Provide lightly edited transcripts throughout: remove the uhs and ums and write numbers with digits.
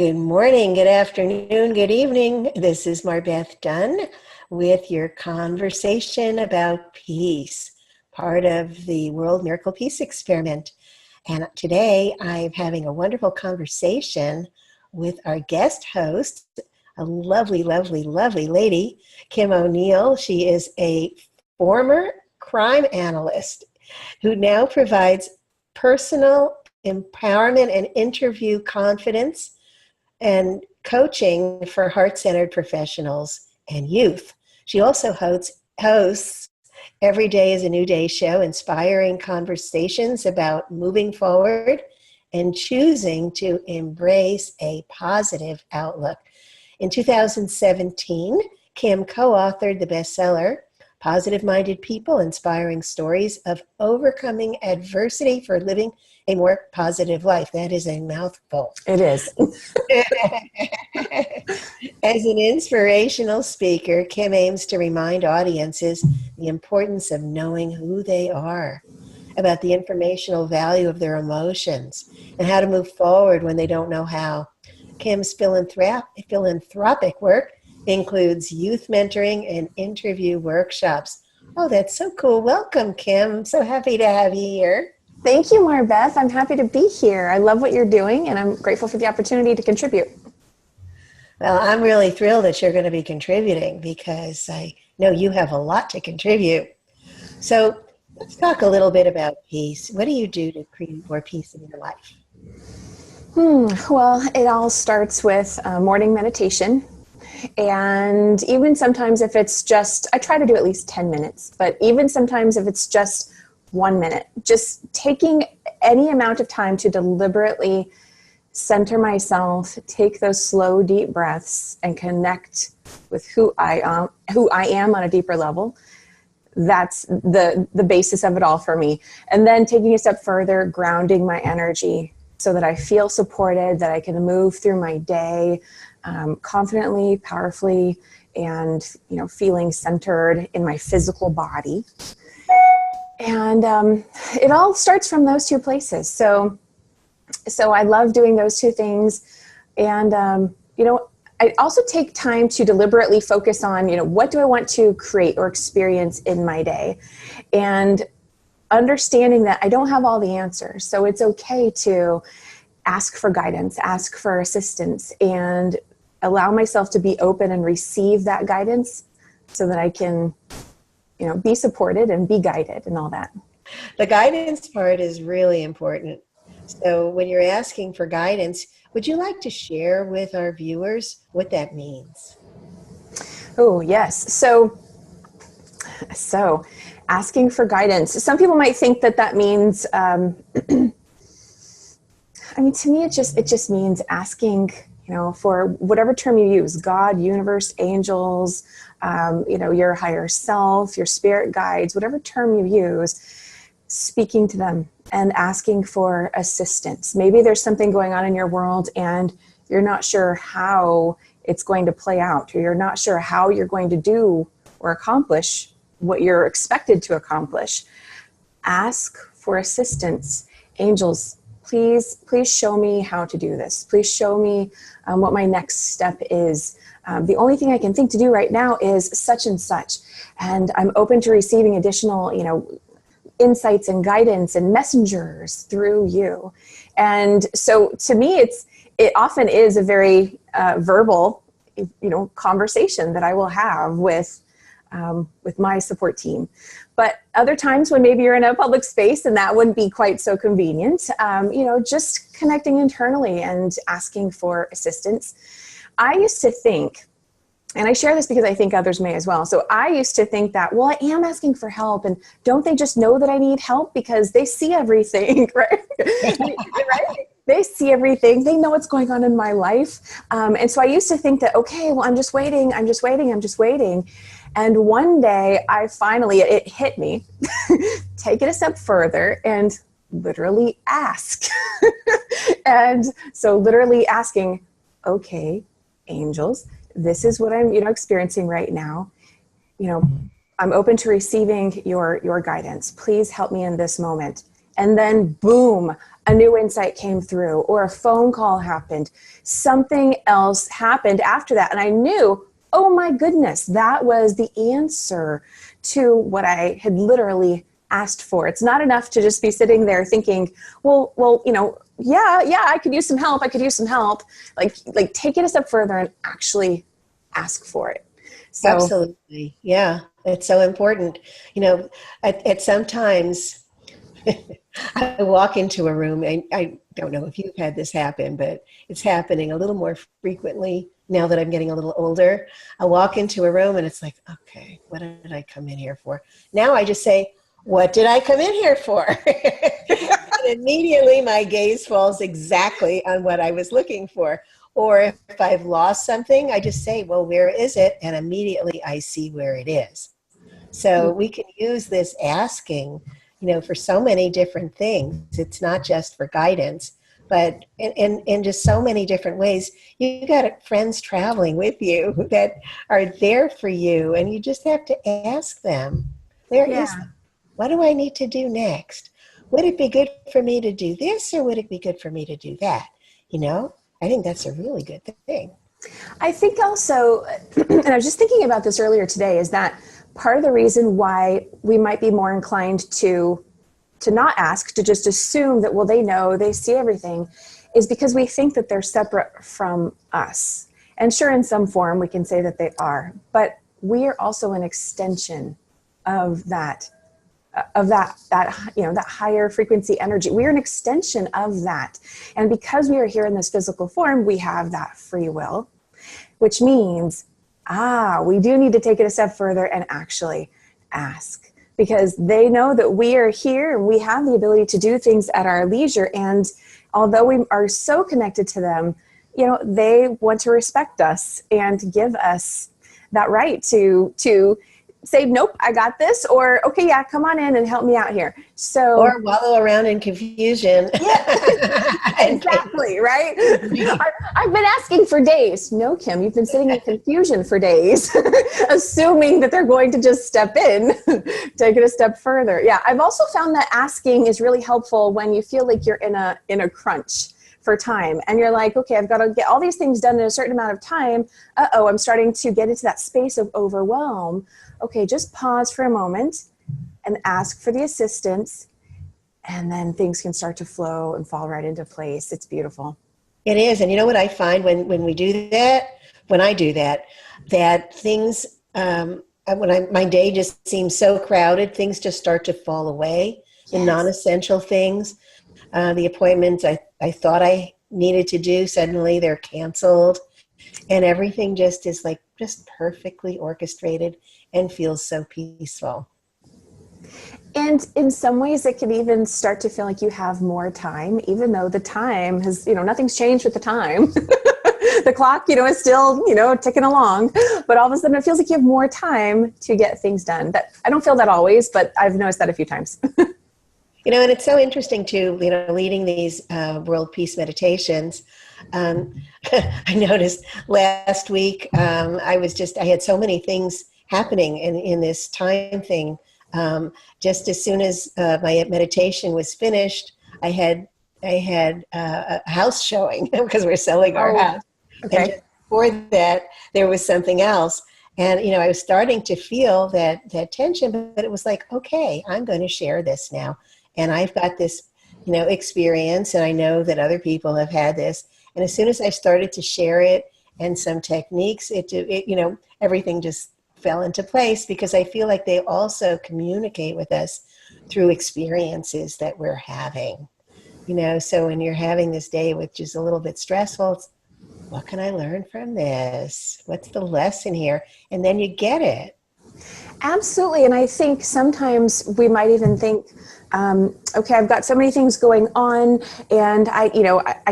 Good morning, good afternoon, good evening. This is MarBeth Dunn with your conversation about peace, part of the World Miracle Peace Experiment. And today I'm having a wonderful conversation with our guest host, a lovely, lovely, lovely lady, Kim O'Neill. She is a former crime analyst who now provides personal empowerment and interview confidence and coaching for heart-centered professionals and youth. She also hosts Every Day is a New Day show, inspiring conversations about moving forward and choosing to embrace a positive outlook. In 2017, Kim co-authored the bestseller, Positive-Minded People, Inspiring Stories of Overcoming Adversity for Living a More Positive Life. That is a mouthful. It is. As an inspirational speaker, Kim aims to remind audiences the importance of knowing who they are, about the informational value of their emotions, and how to move forward when they don't know how. Kim's philanthropic work includes youth mentoring and interview workshops. Oh, that's so cool. Welcome, Kim. I'm so happy to have you here. Thank you, MarBeth. I'm happy to be here. I love what you're doing, and I'm grateful for the opportunity to contribute. Well, I'm really thrilled that you're going to be contributing because I know you have a lot to contribute. So let's talk a little bit about peace. What do you do to create more peace in your life? Well, it all starts with morning meditation. And even sometimes if it's just, I try to do at least 10 minutes, but even sometimes if it's just 1 minute, just taking any amount of time to deliberately center myself, take those slow, deep breaths and connect with who I am on a deeper level. That's the basis of it all for me. And then taking a step further, grounding my energy so that I feel supported, that I can move through my day confidently, powerfully, and feeling centered in my physical body. And it all starts from those two places. So I love doing those two things. And I also take time to deliberately focus on what do I want to create or experience in my day, and understanding that I don't have all the answers. So it's okay to ask for guidance, ask for assistance, and allow myself to be open and receive that guidance so that I can, be supported and be guided and all that. The guidance part is really important. So when you're asking for guidance, would you like to share with our viewers what that means? Oh, yes. So asking for guidance. Some people might think that means, to me, it just means asking, for whatever term you use, God, universe, angels, your higher self, your spirit guides, whatever term you use, speaking to them and asking for assistance. Maybe there's something going on in your world and you're not sure how it's going to play out, or you're not sure how you're going to do or accomplish what you're expected to accomplish. Ask for assistance. Angels, please show me how to do this. Please show me what my next step is. The only thing I can think to do right now is such and such. And I'm open to receiving additional, insights and guidance and messengers through you. And so to me, it often is a very verbal, conversation that I will have with my support team. But other times when maybe you're in a public space and that wouldn't be quite so convenient, just connecting internally and asking for assistance. I used to think, and I share this because I think others may as well. So I used to think that, well, I am asking for help, and don't they just know that I need help because they see everything, right? Right? They see everything. They know what's going on in my life. And so I used to think that, okay, well, I'm just waiting. And one day it hit me, take it a step further and literally ask. And so literally asking, okay, angels, this is what I'm, experiencing right now. I'm open to receiving your guidance. Please help me in this moment. And then boom, a new insight came through, or a phone call happened. Something else happened after that. And I knew, oh my goodness, that was the answer to what I had literally asked for. It's not enough to just be sitting there thinking, well, yeah, I could use some help. I could use some help. Like take it a step further and actually ask for it. So absolutely. Yeah. It's so important. At sometimes I walk into a room, and I don't know if you've had this happen, but it's happening a little more frequently now that I'm getting a little older. I walk into a room and it's like, okay, what did I come in here for? Now I just say, what did I come in here for? And immediately my gaze falls exactly on what I was looking for. Or if I've lost something, I just say, well, where is it? And immediately I see where it is. So we can use this asking, for so many different things. It's not just for guidance, but in just so many different ways. You got friends traveling with you that are there for you, and you just have to ask them, what do I need to do next? Would it be good for me to do this, or would it be good for me to do that? I think that's a really good thing. I think also, and I was just thinking about this earlier today, is that part of the reason why we might be more inclined to not ask, to just assume that, well, they know, they see everything, is because we think that they're separate from us. And sure, in some form, we can say that they are, but we are also an extension of that higher frequency energy. We are an extension of that. And because we are here in this physical form, we have that free will, which means, we do need to take it a step further and actually ask, because they know that we are here and we have the ability to do things at our leisure. And although we are so connected to them, they want to respect us and give us that right to say, nope, I got this, or okay, yeah, come on in and help me out here. So, or wallow around in confusion. Yeah, exactly, right? I've been asking for days. No, Kim, you've been sitting in confusion for days, assuming that they're going to just step in, take it a step further. Yeah, I've also found that asking is really helpful when you feel like you're in a crunch for time, and you're like, okay, I've got to get all these things done in a certain amount of time. I'm starting to get into that space of overwhelm. Okay, just pause for a moment and ask for the assistance, and then things can start to flow and fall right into place. It's beautiful. It is. And you know what I find when we do that, when I do that things, my day just seems so crowded, things just start to fall away. Yes. The non-essential things, the appointments I thought I needed to do, suddenly they're canceled. And everything just is just perfectly orchestrated and feels so peaceful. And in some ways it can even start to feel like you have more time, even though the time has, nothing's changed with the time. The clock, is still, ticking along, but all of a sudden it feels like you have more time to get things done. That I don't feel that always, but I've noticed that a few times. And it's so interesting too, leading these world peace meditations. I noticed last week, I had so many things happening in this time thing. Just as soon as my meditation was finished, I had a house showing because we're selling our house. Okay. And just before that, there was something else. And, I was starting to feel that tension, but it was like, okay, I'm going to share this now. And I've got this, experience, and I know that other people have had this. And as soon as I started to share it and some techniques, everything just fell into place, because I feel like they also communicate with us through experiences that we're having. So when you're having this day, which is a little bit stressful, it's, what can I learn from this? What's the lesson here? And then you get it. Absolutely. And I think sometimes we might even think, okay, I've got so many things going on, and I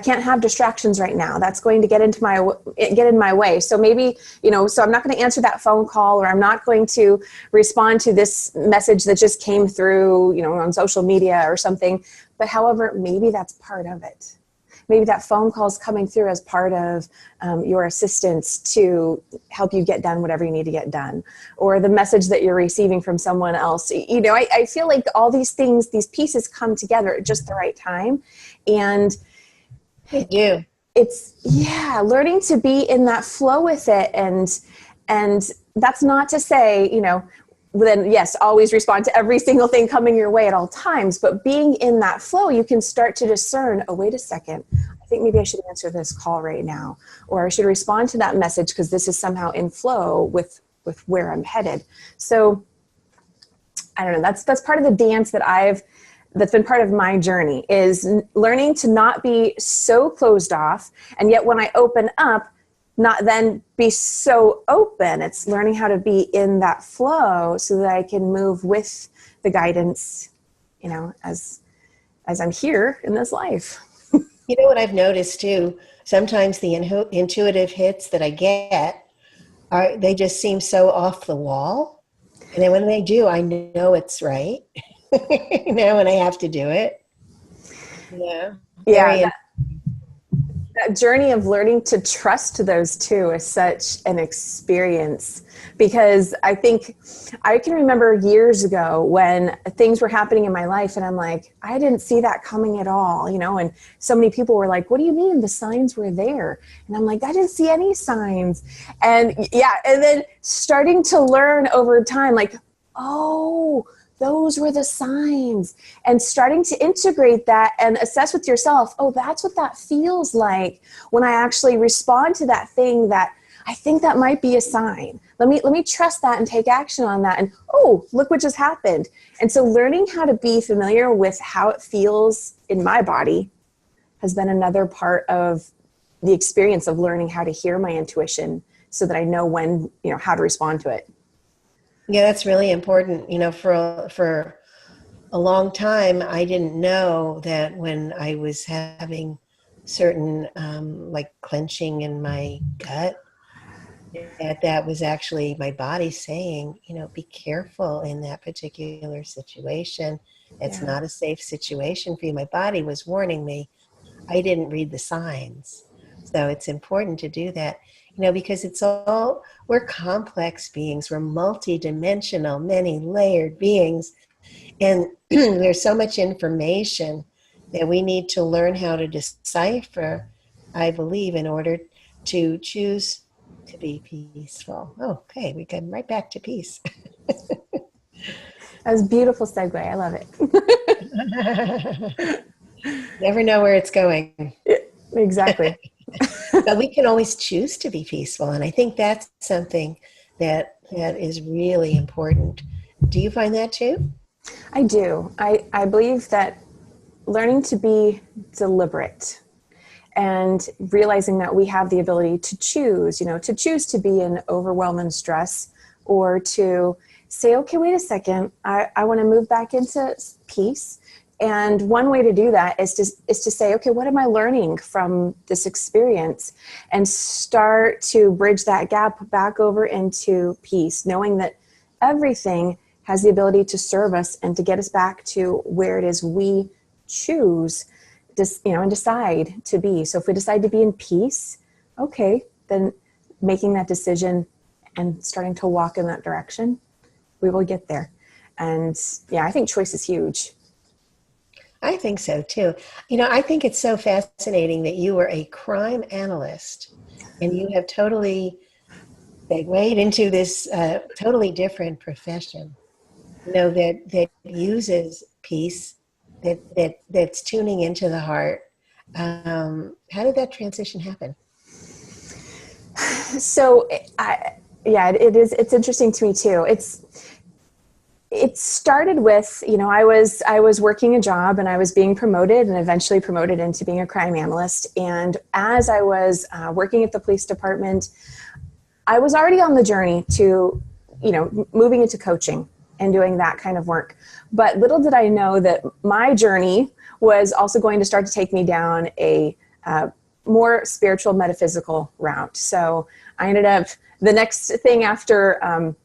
can't have distractions right now. That's going to get in my way. So maybe, so I'm not going to answer that phone call, or I'm not going to respond to this message that just came through, on social media or something. But however, maybe that's part of it. Maybe that phone call is coming through as part of your assistance to help you get done whatever you need to get done, or the message that you're receiving from someone else. You know, I feel like all these things, these pieces come together at just the right time. And They do. it's, yeah, learning to be in that flow with it. And that's not to say, you know, then yes, always respond to every single thing coming your way at all times. But being in that flow, you can start to discern, oh, wait a second, I think maybe I should answer this call right now, or I should respond to that message because this is somehow in flow with where I'm headed. So I don't know, that's part of the dance that's been part of my journey, is learning to not be so closed off. And yet when I open up, not then be so open. It's learning how to be in that flow so that I can move with the guidance, you know, as I'm here in this life. You know what I've noticed too? Sometimes the intuitive hits that I get they just seem so off the wall. And then when they do, I know it's right. You know, when I have to do it. Yeah. Yeah. That journey of learning to trust those two is such an experience, because I think I can remember years ago when things were happening in my life and I'm like, I didn't see that coming at all, you know, and so many people were like, what do you mean the signs were there? And I'm like, I didn't see any signs. And yeah, and then starting to learn over time, like, oh, those were the signs, and starting to integrate that and assess with yourself, oh, that's what that feels like when I actually respond to that thing that I think that might be a sign. Let me trust that and take action on that. And oh, look what just happened. And so learning how to be familiar with how it feels in my body has been another part of the experience of learning how to hear my intuition so that I know when, you know, how to respond to it. Yeah, that's really important. You know, for a long time, I didn't know that when I was having certain like clenching in my gut, that was actually my body saying, you know, be careful in that particular situation. It's not a safe situation for you. My body was warning me. I didn't read the signs. So it's important to do that, you know, because we're complex beings. We're multidimensional, many layered beings. And there's so much information that we need to learn how to decipher, I believe, in order to choose to be peaceful. Okay, we come right back to peace. That was a beautiful segue. I love it. Never know where it's going. Yeah, exactly. But we can always choose to be peaceful. And I think that's something that is really important. Do you find that too? I do. I believe that learning to be deliberate and realizing that we have the ability to choose, you know, to choose to be in overwhelm and stress, or to say, okay, wait a second, I want to move back into peace. And one way to do that is to say, okay, what am I learning from this experience? And start to bridge that gap back over into peace, knowing that everything has the ability to serve us and to get us back to where it is we choose, you know, and decide to be. So if we decide to be in peace, okay, then making that decision and starting to walk in that direction, we will get there. And yeah, I think choice is huge. I think so too. You know, I think it's so fascinating that you were a crime analyst and you have totally segued into this totally different profession, you know, that uses peace, that's tuning into the heart. How did that transition happen? So it's interesting to me too. It started with, you know, I was working a job and I was being promoted and eventually promoted into being a crime analyst. And as I was working at the police department, I was already on the journey to, you know, moving into coaching and doing that kind of work. But little did I know that my journey was also going to start to take me down a more spiritual, metaphysical route. So I ended up, the next thing after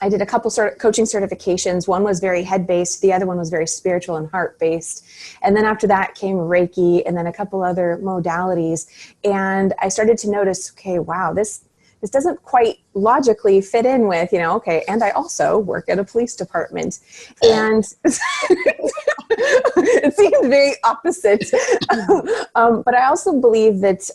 I did a couple sort of coaching certifications. One was very head-based. The other one was very spiritual and heart-based. And then after that came Reiki and then a couple other modalities. And I started to notice, okay, wow, this doesn't quite logically fit in with, okay, and I also work at a police department. And it seems very opposite. But I also believe that,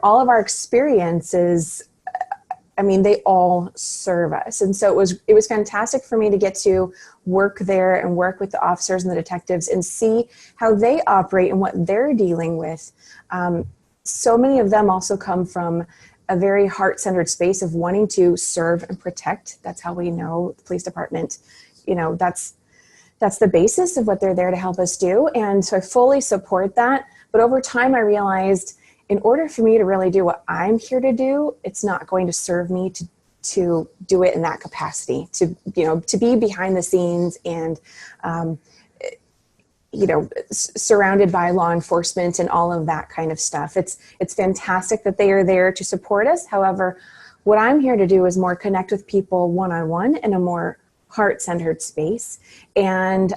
all of our experiences, they all serve us. And so it was fantastic for me to get to work there and work with the officers and the detectives and see how they operate and what they're dealing with. So many of them also come from a very heart-centered space of wanting to serve and protect. That's how we know the police department, that's the basis of what they're there to help us do. And so I fully support that. But over time, I realized in order for me to really do what I'm here to do, it's not going to serve me to do it in that capacity, to be behind the scenes and, surrounded by law enforcement and all of that kind of stuff. It's fantastic that they are there to support us. However, what I'm here to do is more connect with people one-on-one in a more heart-centered space. And,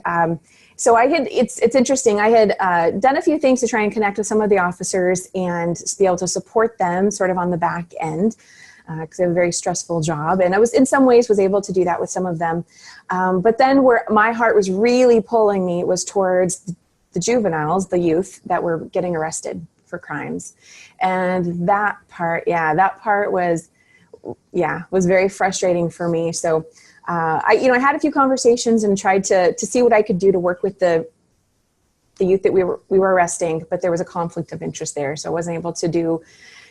so it's interesting. I had done a few things to try and connect with some of the officers and be able to support them sort of on the back end because they have a very stressful job. And I was in some ways was able to do that with some of them. But then where my heart was really pulling me was towards the juveniles, the youth that were getting arrested for crimes. And that part was very frustrating for me. So I had a few conversations and tried to see what I could do to work with the youth that we were arresting, but there was a conflict of interest there. So I wasn't able to do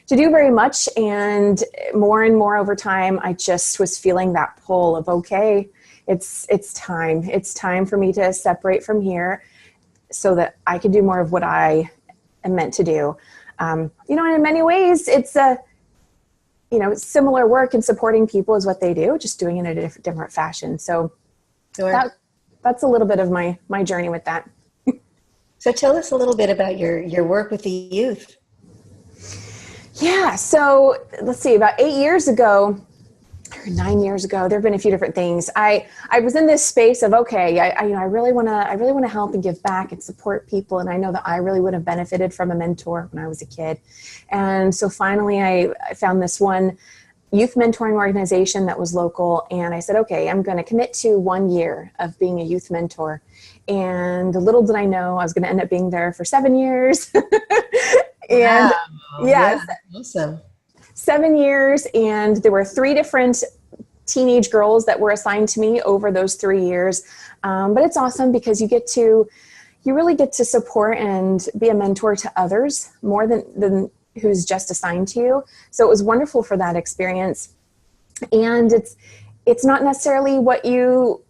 very much. And more over time, I just was feeling that pull of, okay, it's time. It's time for me to separate from here so that I can do more of what I am meant to do. And in many ways, it's similar work and supporting people is what they do, just doing it in a different fashion. So Sure. That's a little bit of my journey with that. So tell us a little bit about your work with the youth. Yeah. So let's see, about 8 years ago, or 9 years ago, there have been a few different things. I was in this space of, okay, I really want to help and give back and support people. And I know that I really would have benefited from a mentor when I was a kid. And so finally I found this one youth mentoring organization that was local. And I said, okay, I'm going to commit to 1 year of being a youth mentor. And little did I know I was going to end up being there for 7 years. And wow. yes, Yeah, awesome. 7 years. And there were 3 different teenage girls that were assigned to me over those 3 years. But it's awesome because you really get to support and be a mentor to others more than who's just assigned to you. So it was wonderful for that experience. And it's not necessarily what you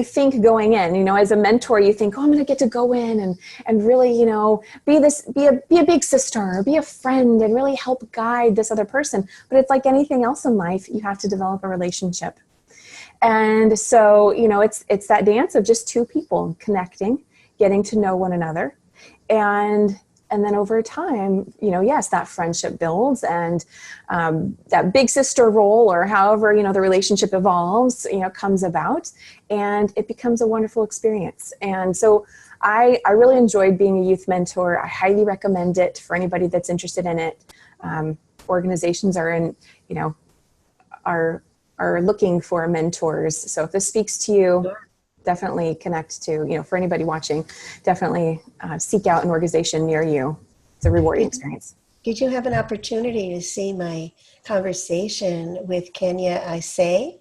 think going in, as a mentor, you think, oh, I'm going to get to go in and really, be a big sister or be a friend and really help guide this other person. But it's like anything else in life, you have to develop a relationship. And so, it's that dance of just 2 people connecting, getting to know one another. And then over time, yes, that friendship builds and that big sister role or however, the relationship evolves, comes about and it becomes a wonderful experience. And so I really enjoyed being a youth mentor. I highly recommend it for anybody that's interested in it. Organizations are looking for mentors. So if this speaks to you, sure, definitely connect to, for anybody watching, definitely seek out an organization near you. It's a rewarding experience. Did you have an opportunity to see my conversation with Kenya Isay?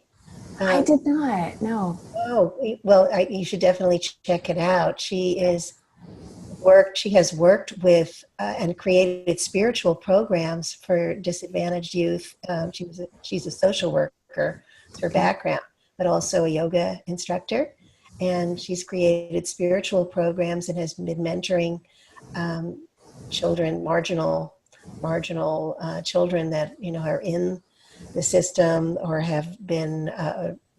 I did not, no. Oh, well, you should definitely check it out. She has worked with and created spiritual programs for disadvantaged youth. She's a social worker, it's her background, but also a yoga instructor. And she's created spiritual programs and has been mentoring children, marginal children that are in the system or have been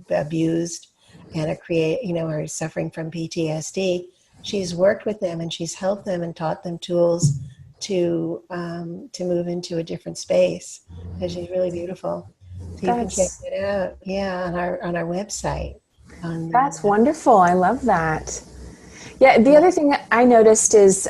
abused and are suffering from PTSD. She's worked with them and she's helped them and taught them tools to move into a different space. And she's really beautiful. So you can check That's it out. Yeah, on our website. On that's the wonderful. I love that. Yeah, the yeah. other thing I noticed is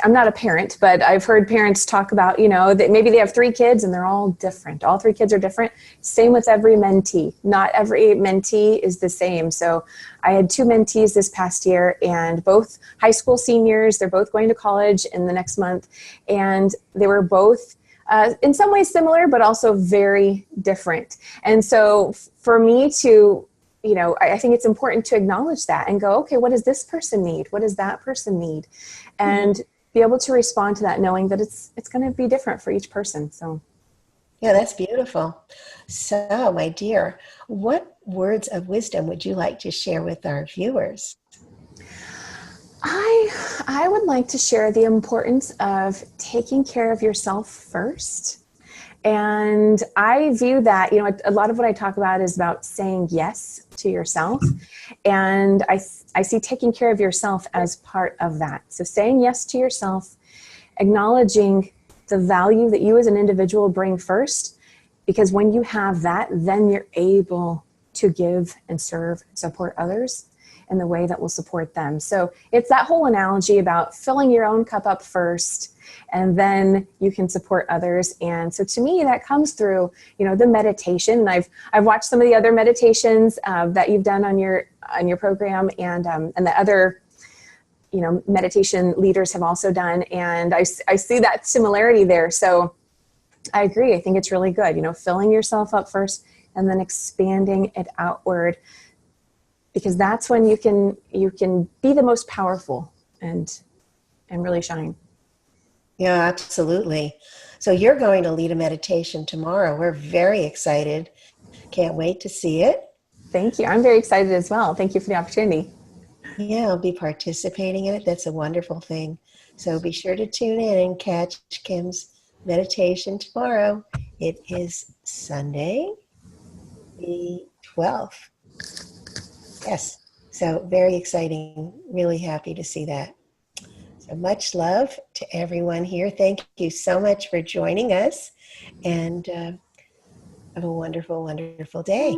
I'm not a parent, but I've heard parents talk about, that maybe they have 3 kids and they're all different. All 3 kids are different. Same with every mentee. Not every mentee is the same. So I had 2 mentees this past year, and both high school seniors. They're both going to college in the next month. And they were both in some ways similar, but also very different. And so for me to, I think it's important to acknowledge that and go, okay, what does this person need? What does that person need? And be able to respond to that, knowing that it's going to be different for each person. So Yeah, that's beautiful. So, my dear, what words of wisdom would you like to share with our viewers? I would like to share the importance of taking care of yourself first. And I view that, a lot of what I talk about is about saying yes to yourself. And I see taking care of yourself as part of that. So saying yes to yourself, acknowledging the value that you as an individual bring first, because when you have that, then you're able to give and serve and support others in the way that will support them. So it's that whole analogy about filling your own cup up first, and then you can support others. And so to me, that comes through, the meditation. And I've watched some of the other meditations that you've done on your program, and the other, meditation leaders have also done. And I see that similarity there. So I agree. I think it's really good, filling yourself up first and then expanding it outward, because that's when you can be the most powerful and really shine. Yeah, absolutely. So, you're going to lead a meditation tomorrow. We're very excited. Can't wait to see it. Thank you. I'm very excited as well. Thank you for the opportunity. Yeah, I'll be participating in it. That's a wonderful thing. So, be sure to tune in and catch Kim's meditation tomorrow. It is Sunday, the 12th. Yes. So very exciting. Really happy to see that. So much love to everyone here. Thank you so much for joining us, and have a wonderful, wonderful day.